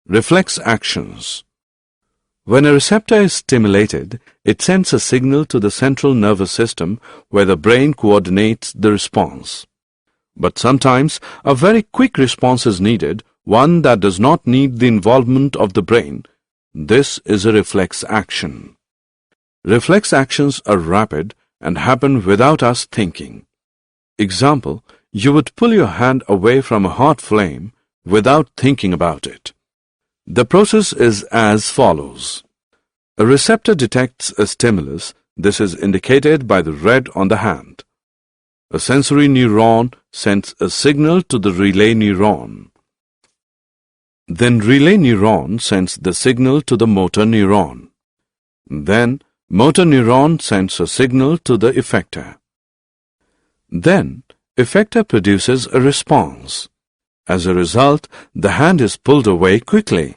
Reflex actions. When a receptor is stimulated, it sends a signal to the central nervous system where the brain coordinates the response. But sometimes a very quick response is needed, one that does not need the involvement of the brain. This is a reflex action. Reflex actions are rapid and happen without us thinking. Example, you would pull your hand away from a hot flame without thinking about it. The process is as follows. A receptor detects a stimulus. This is indicated by the red on the hand. A sensory neuron sends a signal to the relay neuron. Then relay neuron sends the signal to the motor neuron. Then motor neuron sends a signal to the effector. Then effector produces a response. As a result, the hand is pulled away quickly.